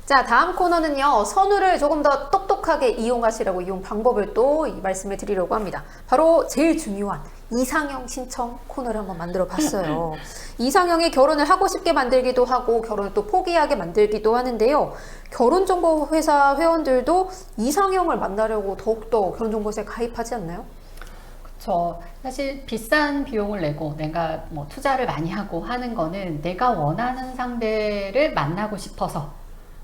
자, 다음 코너는요, 선우를 조금 더 똑똑하게 이용하시라고 이용 방법을 또 말씀을 드리려고 합니다. 바로 제일 중요한 이상형 신청 코너를 한번 만들어 봤어요. 이상형이 결혼을 하고 싶게 만들기도 하고 결혼을 또 포기하게 만들기도 하는데요. 결혼정보회사 회원들도 이상형을 만나려고 더욱더 결혼정보회사에 가입하지 않나요? 사실 비싼 비용을 내고 내가 뭐 투자를 많이 하고 하는 거는 내가 원하는 상대를 만나고 싶어서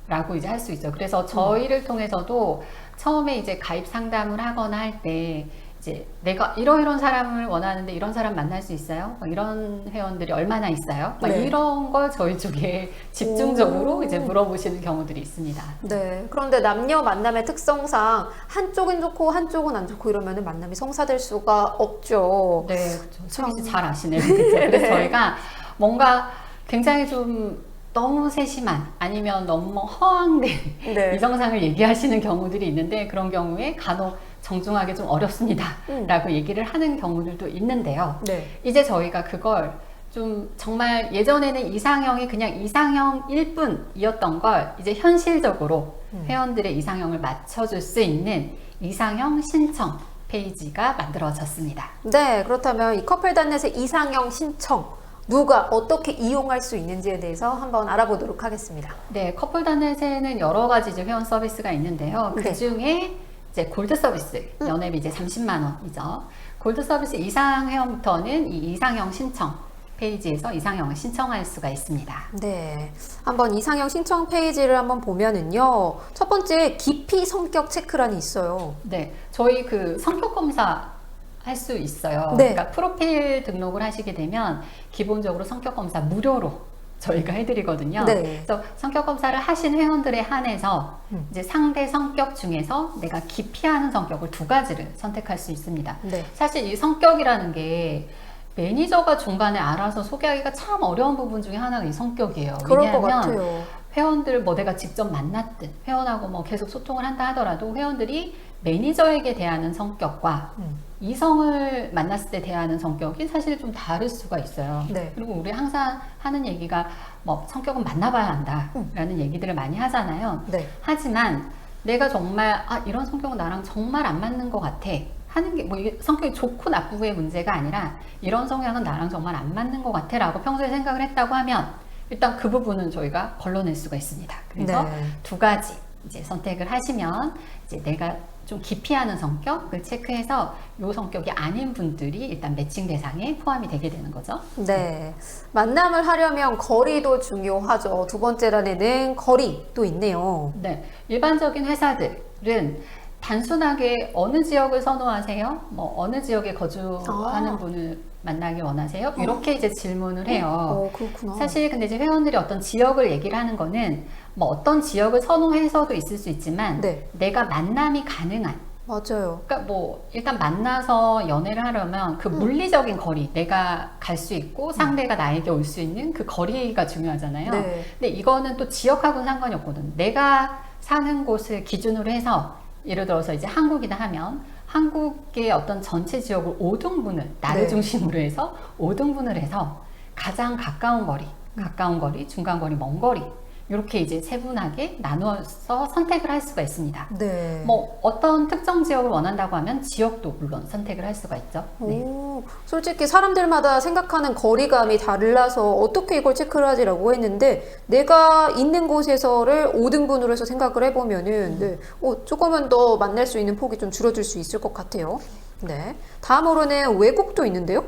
라고 이제 할 수 있죠. 그래서 저희를 통해서도 처음에 이제 가입 상담을 하거나 할 때 이제 내가 이런 사람을 원하는데 이런 사람 만날 수 있어요? 이런 회원들이 얼마나 있어요? 네. 이런 걸 저희 쪽에 집중적으로 이제 물어보시는 경우들이 있습니다. 네. 그런데 남녀 만남의 특성상 한쪽은 좋고 한쪽은 안 좋고 이러면 만남이 성사될 수가 없죠. 네, 그렇죠. 수미 씨 잘 아시네요. 그렇죠? 그래서 저희가 뭔가 굉장히 좀 너무 세심한 아니면 너무 허황된 네. 이정상을 얘기하시는 경우들이 있는데 그런 경우에 간혹 정중하게 좀 어렵습니다 라고 얘기를 하는 경우들도 있는데요. 네. 이제 저희가 그걸 좀 정말 예전에는 이상형이 그냥 이상형일 뿐이었던 걸 이제 현실적으로 회원들의 이상형을 맞춰줄 수 있는 이상형 신청 페이지가 만들어졌습니다. 네, 그렇다면 이 커플단넷의 이상형 신청 누가 어떻게 이용할 수 있는지에 대해서 한번 알아보도록 하겠습니다. 네, 커플단넷에는 여러 가지 이제 회원 서비스가 있는데요. 네. 그 중에 이제 골드 서비스, 연회비 이제 30만 원이죠. 골드 서비스 이상 회원부터는 이 이상형 신청 페이지에서 이상형을 신청할 수가 있습니다. 네, 한번 이상형 신청 페이지를 한번 보면은요, 첫 번째 기피 성격 체크란이 있어요. 네, 저희 그 성격 검사 할 수 있어요. 네. 그러니까 프로필 등록을 하시게 되면 기본적으로 성격 검사 무료로 저희가 해드리거든요. 네. 그래서 성격 검사를 하신 회원들에 한해서 이제 상대 성격 중에서 내가 기피하는 성격을 두 가지를 선택할 수 있습니다. 네. 사실 이 성격이라는 게 매니저가 중간에 알아서 소개하기가 참 어려운 부분 중에 하나가 이 성격이에요. 그럴 것 왜냐하면 같아요. 회원들 뭐 내가 직접 만났든 회원하고 뭐 계속 소통을 한다 하더라도 회원들이 매니저에게 대하는 성격과 이성을 만났을 때 대하는 성격이 사실 좀 다를 수가 있어요. 네. 그리고 우리 항상 하는 얘기가 뭐 성격은 만나봐야 한다라는 얘기들을 많이 하잖아요. 네. 하지만 내가 정말 이런 성격은 나랑 정말 안 맞는 것 같아 하는 게 뭐 이게 성격이 좋고 나쁘고의 문제가 아니라 이런 성향은 나랑 정말 안 맞는 것 같아 라고 평소에 생각을 했다고 하면 일단 그 부분은 저희가 걸러낼 수가 있습니다. 그래서 네. 두 가지 이제 선택을 하시면 이제 내가 좀 기피하는 성격을 체크해서 이 성격이 아닌 분들이 일단 매칭 대상에 포함이 되게 되는 거죠. 네. 만남을 하려면 거리도 중요하죠. 두 번째 단에는 거리도 있네요. 네, 일반적인 회사들은 단순하게 어느 지역을 선호하세요? 뭐 어느 지역에 거주하는 분을 만나기 원하세요? 이렇게 이제 질문을 해요. 그렇구나. 사실 근데 이제 회원들이 어떤 지역을 얘기를 하는 거는 뭐 어떤 지역을 선호해서도 있을 수 있지만 네. 내가 만남이 가능한 맞아요. 그러니까 뭐 일단 만나서 연애를 하려면 그 물리적인 거리 내가 갈 수 있고 상대가 나에게 올 수 있는 그 거리가 중요하잖아요. 네. 근데 이거는 또 지역하고는 상관이 없거든. 내가 사는 곳을 기준으로 해서 예를 들어서 이제 한국이다 하면 한국의 어떤 전체 지역을 5등분을 나를 네. 중심으로 해서 5등분을 해서 가장 가까운 거리, 중간 거리, 먼 거리 이렇게 이제 세분하게 나누어서 선택을 할 수가 있습니다. 네. 뭐 어떤 특정 지역을 원한다고 하면 지역도 물론 선택을 할 수가 있죠. 네. 솔직히 사람들마다 생각하는 거리감이 달라서 어떻게 이걸 체크를 하지라고 했는데 내가 있는 곳에서를 5등분으로 해서 생각을 해보면은 네. 조금은 더 만날 수 있는 폭이 좀 줄어들 수 있을 것 같아요. 네. 다음으로는 외국도 있는데요.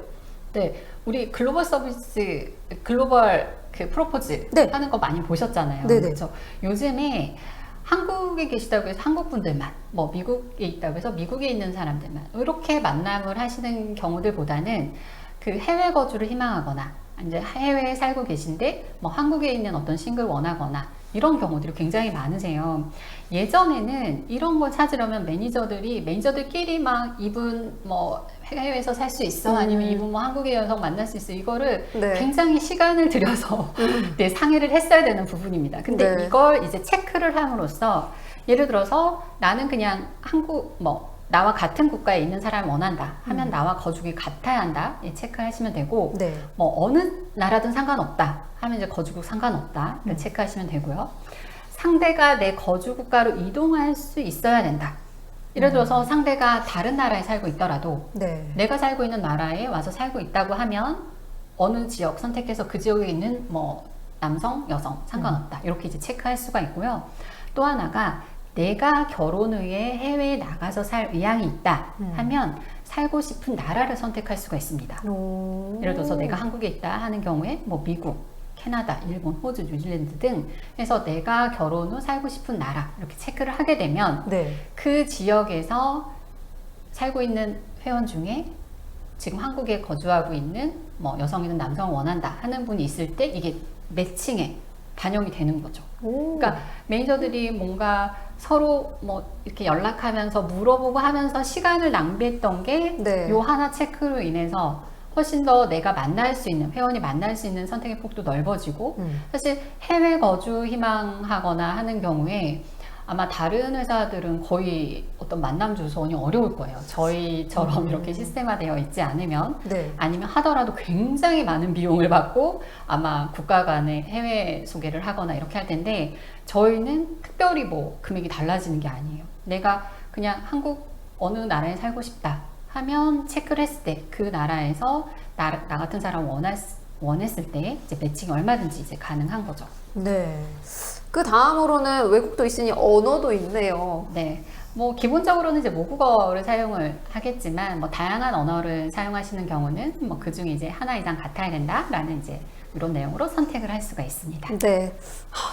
네, 우리 글로벌 서비스, 글로벌 그 프로포즈 네. 하는 거 많이 보셨잖아요. 네네. 그렇죠? 요즘에 한국에 계시다고 해서 한국 분들만, 뭐 미국에 있다고 해서 미국에 있는 사람들만 이렇게 만남을 하시는 경우들보다는 그 해외 거주를 희망하거나 이제 해외에 살고 계신데 뭐 한국에 있는 어떤 싱글 원하거나 이런 경우들이 굉장히 많으세요. 예전에는 이런 걸 찾으려면 매니저들끼리 막 이분 뭐 해외에서 살 수 있어 아니면 이분 뭐 한국의 여성 만날 수 있어 이거를 네. 굉장히 시간을 들여서 네, 상의를 했어야 되는 부분입니다. 근데 네. 이걸 이제 체크를 함으로써 예를 들어서 나는 그냥 나와 같은 국가에 있는 사람을 원한다 하면 나와 거주기 같아야 한다 체크하시면 되고 네. 뭐 어느 나라든 상관없다 하면 이제 거주국 상관없다 체크하시면 되고요. 상대가 내 거주 국가로 이동할 수 있어야 된다. 예를 들어서 상대가 다른 나라에 살고 있더라도 네. 내가 살고 있는 나라에 와서 살고 있다고 하면 어느 지역 선택해서 그 지역에 있는 뭐 남성, 여성 상관없다. 이렇게 이제 체크할 수가 있고요. 또 하나가 내가 결혼 후에 해외에 나가서 살 의향이 있다 하면 살고 싶은 나라를 선택할 수가 있습니다. 오. 예를 들어서 내가 한국에 있다 하는 경우에 뭐 미국, 캐나다, 일본, 호주, 뉴질랜드 등 해서 내가 결혼 후 살고 싶은 나라 이렇게 체크를 하게 되면 네. 그 지역에서 살고 있는 회원 중에 지금 한국에 거주하고 있는 뭐 여성이든 남성을 원한다 하는 분이 있을 때 이게 매칭에 반영이 되는 거죠. 오. 그러니까 매니저들이 뭔가 서로 뭐 이렇게 연락하면서 물어보고 하면서 시간을 낭비했던 게 네. 요 하나 체크로 인해서 훨씬 더 내가 만날 수 있는, 회원이 만날 수 있는 선택의 폭도 넓어지고 사실 해외 거주 희망하거나 하는 경우에 아마 다른 회사들은 거의 어떤 만남 주선이 어려울 거예요. 저희처럼 이렇게 시스템화되어 있지 않으면 네. 아니면 하더라도 굉장히 많은 비용을 받고 아마 국가 간에 해외 소개를 하거나 이렇게 할 텐데 저희는 특별히 뭐 금액이 달라지는 게 아니에요. 내가 그냥 한국 어느 나라에 살고 싶다 하면 체크를 했을 때 그 나라에서 나 같은 사람 원했을 때 이제 매칭이 얼마든지 이제 가능한 거죠. 네. 그 다음으로는 외국도 있으니 언어도 있네요. 네. 뭐 기본적으로는 이제 모국어를 사용을 하겠지만 뭐 다양한 언어를 사용하시는 경우는 뭐 그 중에 이제 하나 이상 같아야 된다라는 이제 이런 내용으로 선택을 할 수가 있습니다. 네.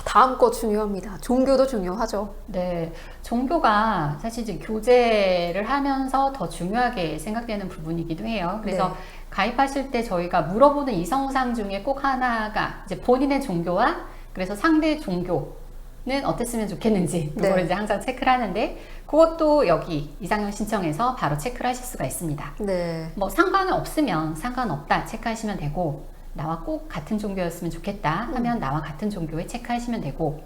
다음 거 중요합니다. 종교도 중요하죠. 네, 종교가 사실 이제 교제를 하면서 더 중요하게 생각되는 부분이기도 해요. 그래서 네. 가입하실 때 저희가 물어보는 이성상 중에 꼭 하나가 이제 본인의 종교와 그래서 상대 종교는 어땠으면 좋겠는지 그걸 네. 이제 항상 체크를 하는데 그것도 여기 이상형 신청에서 바로 체크를 하실 수가 있습니다. 네. 뭐 상관은 없으면 상관없다 체크하시면 되고 나와 꼭 같은 종교였으면 좋겠다 하면 나와 같은 종교에 체크하시면 되고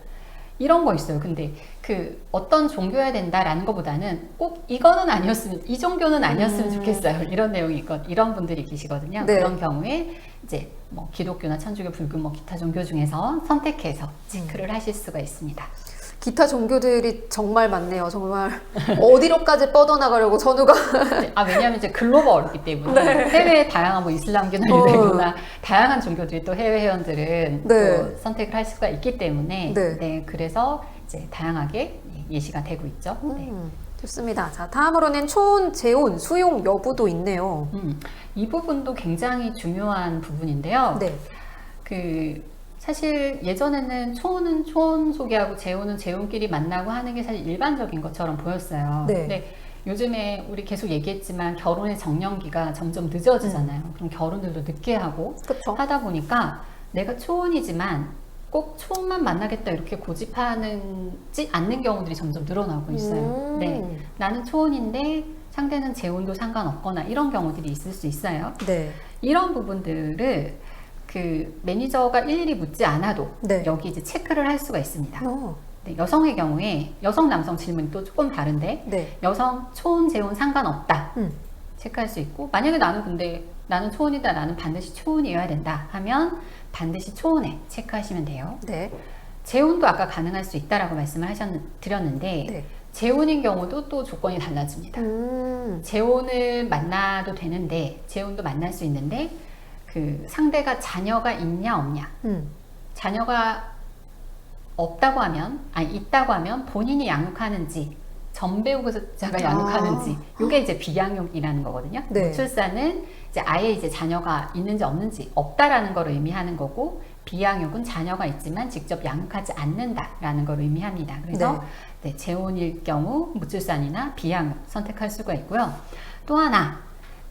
이런 거 있어요. 근데 그 어떤 종교여야 된다라는 것보다는 꼭 이거는 아니었으면 이 종교는 아니었으면 좋겠어요. 이런 내용이 있거든. 이런 분들이 계시거든요. 네. 그런 경우에 이제 뭐 기독교나 천주교, 불교, 뭐 기타 종교 중에서 선택해서 체크를 하실 수가 있습니다. 기타 종교들이 정말 많네요. 정말 어디로까지 뻗어나가려고 선우가 왜냐하면 이제 글로벌이기 때문에 해외 다양한 뭐 이슬람교나 유대교나 다양한 종교들이 또 해외 회원들은 네. 또 선택을 할 수가 있기 때문에 네. 그래서 이제 다양하게 예시가 되고 있죠. 네. 좋습니다. 자, 다음으로는 초혼, 재혼, 수용 여부도 있네요. 이 부분도 굉장히 중요한 부분인데요. 네. 사실 예전에는 초혼은 초혼 소개하고 재혼은 재혼끼리 만나고 하는 게 사실 일반적인 것처럼 보였어요. 네. 근데 요즘에 우리 계속 얘기했지만 결혼의 정년기가 점점 늦어지잖아요. 그럼 결혼들도 늦게 하고 그쵸. 하다 보니까 내가 초혼이지만 꼭 초혼만 만나겠다 이렇게 고집하지 않는 경우들이 점점 늘어나고 있어요. 네, 나는 초혼인데 상대는 재혼도 상관없거나 이런 경우들이 있을 수 있어요. 네. 이런 부분들을 그 매니저가 일일이 묻지 않아도 네. 여기 이제 체크를 할 수가 있습니다. 어. 네, 여성의 경우에 여성 남성 질문이 또 조금 다른데 네. 여성 초혼 재혼 상관없다 체크할 수 있고 만약에 나는 초혼이다 나는 반드시 초혼이어야 된다 하면 반드시 초혼에 체크하시면 돼요. 네. 재혼도 아까 가능할 수 있다라고 말씀을 드렸는데 네. 재혼인 경우도 또 조건이 달라집니다. 재혼을 만나도 되는데 재혼도 만날 수 있는데 그 상대가 자녀가 있냐 없냐 자녀가 있다고 하면 본인이 양육하는지 전배우자가 양육하는지 이게 이제 비양육이라는 거거든요. 네. 무출산은 이제 아예 이제 자녀가 있는지 없는지 없다라는 걸 의미하는 거고 비양육은 자녀가 있지만 직접 양육하지 않는다라는 걸 의미합니다. 그래서 네, 재혼일 경우 무출산이나 비양육 선택할 수가 있고요. 또 하나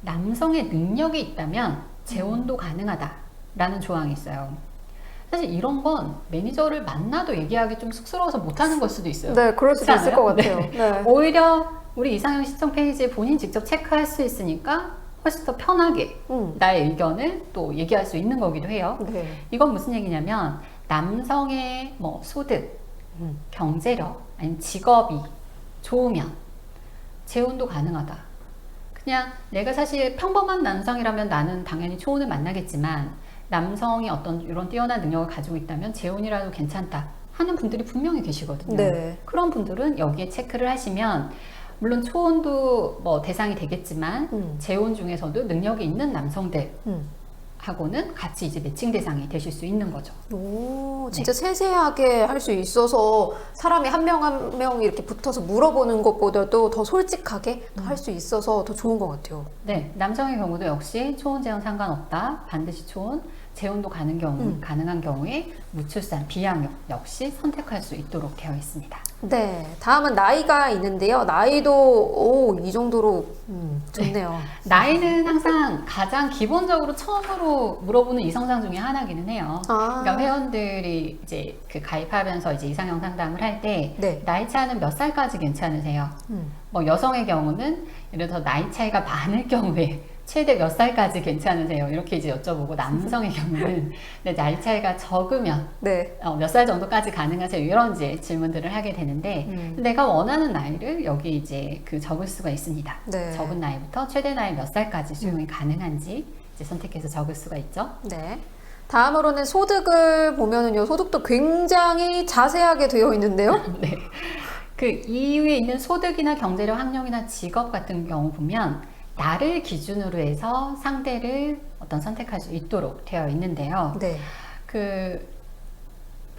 남성의 능력이 있다면 재혼도 가능하다라는 조항이 있어요. 사실 이런 건 매니저를 만나도 얘기하기 좀 쑥스러워서 못하는 걸 수도 있어요. 네, 그럴 수도 있을 것 같아요. 네. 네. 오히려 우리 이상형 신청 페이지에 본인 직접 체크할 수 있으니까 훨씬 더 편하게 나의 의견을 또 얘기할 수 있는 거기도 해요. 네. 이건 무슨 얘기냐면 남성의 뭐 소득, 경제력, 아니면 직업이 좋으면 재혼도 가능하다. 그냥 내가 사실 평범한 남성이라면 나는 당연히 초혼을 만나겠지만 남성이 어떤 이런 뛰어난 능력을 가지고 있다면 재혼이라도 괜찮다 하는 분들이 분명히 계시거든요. 네. 그런 분들은 여기에 체크를 하시면 물론 초혼도 뭐 대상이 되겠지만 재혼 중에서도 능력이 있는 남성들 하고는 같이 이제 매칭 대상이 되실 수 있는 거죠. 오, 진짜 세세하게 할 수 있어서 사람이 한 명 한 명 이렇게 붙어서 물어보는 것보다도 더 솔직하게 할 수 있어서 더 좋은 것 같아요. 네, 남성의 경우도 역시 초혼 재혼 상관없다. 반드시 초혼, 재혼도 가능한 경우에 무출산, 비양육 역시 선택할 수 있도록 되어 있습니다. 네, 다음은 나이가 있는데요. 나이도 이 정도로 좋네요. 나이는 항상 가장 기본적으로 처음으로 물어보는 이성상 중에 하나기는 해요. 그러니까 회원들이 이제 그 가입하면서 이제 이상형 상담을 할 때 네. 나이 차는 몇 살까지 괜찮으세요? 뭐 여성의 경우는 예를 들어 나이 차이가 많을 경우에 최대 몇 살까지 괜찮으세요? 이렇게 이제 여쭤보고 남성의 경우는 네, 나이 차이가 적으면 네. 몇 살 정도까지 가능하세요? 이런 이제 질문들을 하게 되는데 내가 원하는 나이를 여기 이제 그 적을 수가 있습니다. 네. 적은 나이부터 최대 나이 몇 살까지 수용이 가능한지 이제 선택해서 적을 수가 있죠. 네. 다음으로는 소득을 보면은요, 소득도 굉장히 자세하게 되어 있는데요. 네. 그 이후에 있는 소득이나 경제력, 학력이나 직업 같은 경우 보면 나를 기준으로 해서 상대를 어떤 선택할 수 있도록 되어 있는데요. 네. 그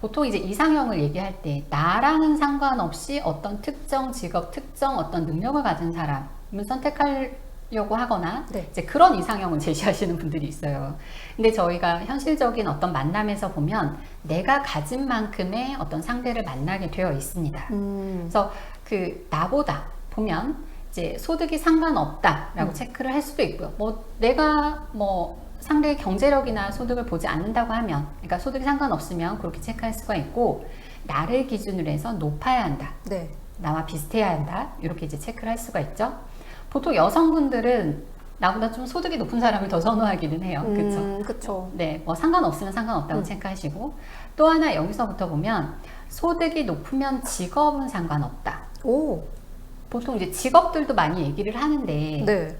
보통 이제 이상형을 얘기할 때 나랑은 상관없이 어떤 특정 직업, 특정 어떤 능력을 가진 사람을 선택하려고 하거나 네. 이제 그런 이상형을 제시하시는 분들이 있어요. 근데 저희가 현실적인 어떤 만남에서 보면 내가 가진 만큼의 어떤 상대를 만나게 되어 있습니다. 그래서 그 나보다 보면 이제 소득이 상관없다라고 체크를 할 수도 있고요. 뭐 내가 뭐 상대의 경제력이나 소득을 보지 않는다고 하면, 그러니까 소득이 상관없으면 그렇게 체크할 수가 있고, 나를 기준으로 해서 높아야 한다. 네. 나와 비슷해야 한다. 이렇게 이제 체크를 할 수가 있죠. 보통 여성분들은 나보다 좀 소득이 높은 사람을 더 선호하기는 해요. 그렇죠? 그쵸. 네, 뭐 상관없으면 상관없다고 체크하시고, 또 하나 여기서부터 보면 소득이 높으면 직업은 상관없다. 오. 보통 이제 직업들도 많이 얘기를 하는데 네.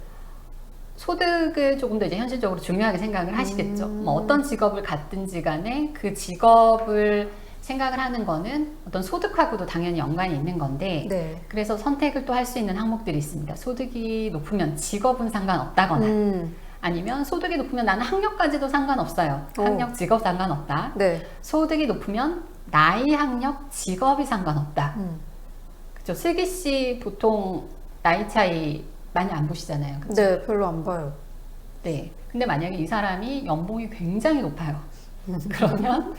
소득을 조금 더 이제 현실적으로 중요하게 생각을 하시겠죠. 뭐 어떤 직업을 갖든지 간에 그 직업을 생각을 하는 거는 어떤 소득하고도 당연히 연관이 있는 건데 네. 그래서 선택을 또 할 수 있는 항목들이 있습니다. 소득이 높으면 직업은 상관없다거나 아니면 소득이 높으면 나는 학력까지도 상관없어요. 학력, 직업 상관없다. 네. 소득이 높으면 나이, 학력, 직업이 상관없다. 그렇죠. 슬기 씨 보통 나이 차이 많이 안 보시잖아요. 그렇죠? 네, 별로 안 봐요. 네. 근데 만약에 이 사람이 연봉이 굉장히 높아요. 그러면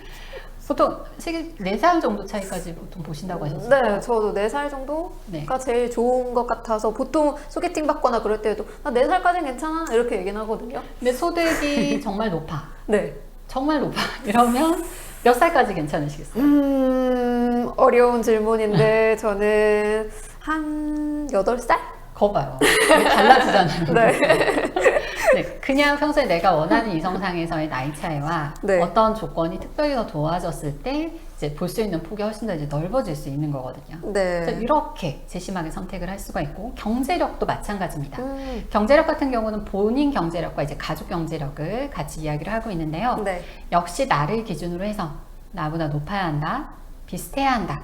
보통 4살 정도 차이까지 보통 보신다고 하셨어요. 네, 저도 4살 정도가 네. 제일 좋은 것 같아서 보통 소개팅 받거나 그럴 때도 나 4살까지는 괜찮아 이렇게 얘기는 하거든요. 근데 소득이 정말 높아. 네. 정말 높아. 이러면 몇 살까지 괜찮으시겠어요? 어려운 질문인데 저는 한 8살? 거 봐요. 달라지잖아요. 네. 네, 그냥 평소에 내가 원하는 이성상에서의 나이 차이와 네. 어떤 조건이 특별히 더 도와졌을 때 이제 볼 수 있는 폭이 훨씬 더 이제 넓어질 수 있는 거거든요. 그래서 네. 이렇게 세심하게 선택을 할 수가 있고 경제력도 마찬가지입니다. 음. 경제력 같은 경우는 본인 경제력과 이제 가족 경제력을 같이 이야기를 하고 있는데요. 네. 역시 나를 기준으로 해서 나보다 높아야 한다, 비슷해야 한다.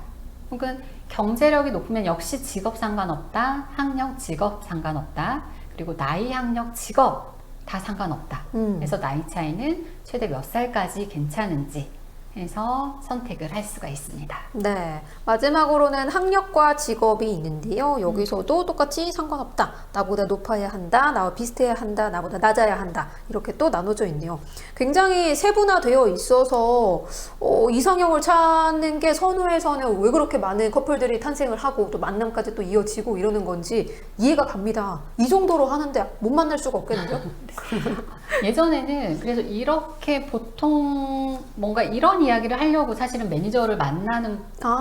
혹은 경제력이 높으면 역시 직업 상관없다, 학력, 직업 상관없다, 그리고 나이, 학력, 직업 다 상관없다. 그래서 나이 차이는 최대 몇 살까지 괜찮은지 해서 선택을 할 수가 있습니다. 네. 마지막으로는 학력과 직업이 있는데요. 여기서도 똑같이 상관없다. 나보다 높아야 한다. 나와 비슷해야 한다. 나보다 낮아야 한다. 이렇게 또 나눠져 있네요. 굉장히 세분화되어 있어서 이상형을 찾는 게 선후에서는 왜 그렇게 많은 커플들이 탄생을 하고 또 만남까지 또 이어지고 이러는 건지 이해가 갑니다. 이 정도로 하는데 못 만날 수가 없겠는데요? 예전에는 그래서 이렇게 보통 뭔가 이런 이야기를 하려고 사실은 매니저를 만나는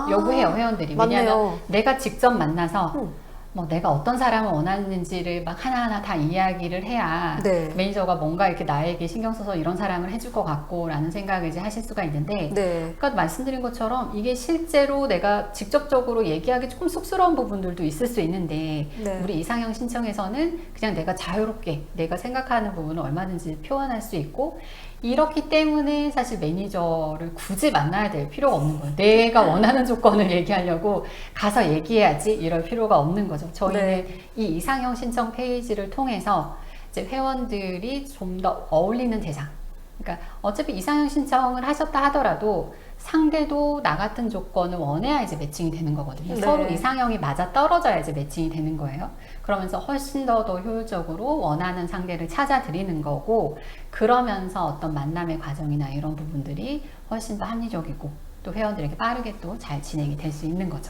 요구해요, 회원들이. 왜냐하면 맞네요. 내가 직접 만나서 뭐 내가 어떤 사람을 원하는지를 막 하나하나 다 이야기를 해야 네. 매니저가 뭔가 이렇게 나에게 신경 써서 이런 사람을 해줄 것 같고 라는 생각을 이제 하실 수가 있는데 네. 아까 말씀드린 것처럼 이게 실제로 내가 직접적으로 얘기하기 조금 쑥스러운 부분들도 있을 수 있는데 네. 우리 이상형 신청에서는 그냥 내가 자유롭게 내가 생각하는 부분을 얼마든지 표현할 수 있고 이렇기 때문에 사실 매니저를 굳이 만나야 될 필요가 없는 거예요. 내가 원하는 조건을 얘기하려고 가서 얘기해야지 이럴 필요가 없는 거죠. 저희는 네. 이 이상형 신청 페이지를 통해서 이제 회원들이 좀 더 어울리는 대상. 그러니까 어차피 이상형 신청을 하셨다 하더라도 상대도 나 같은 조건을 원해야 이제 매칭이 되는 거거든요. 네. 서로 이상형이 맞아 떨어져야 이제 매칭이 되는 거예요. 그러면서 훨씬 더 효율적으로 원하는 상대를 찾아드리는 거고, 그러면서 어떤 만남의 과정이나 이런 부분들이 훨씬 더 합리적이고 또 회원들에게 빠르게 또 잘 진행이 될 수 있는 거죠.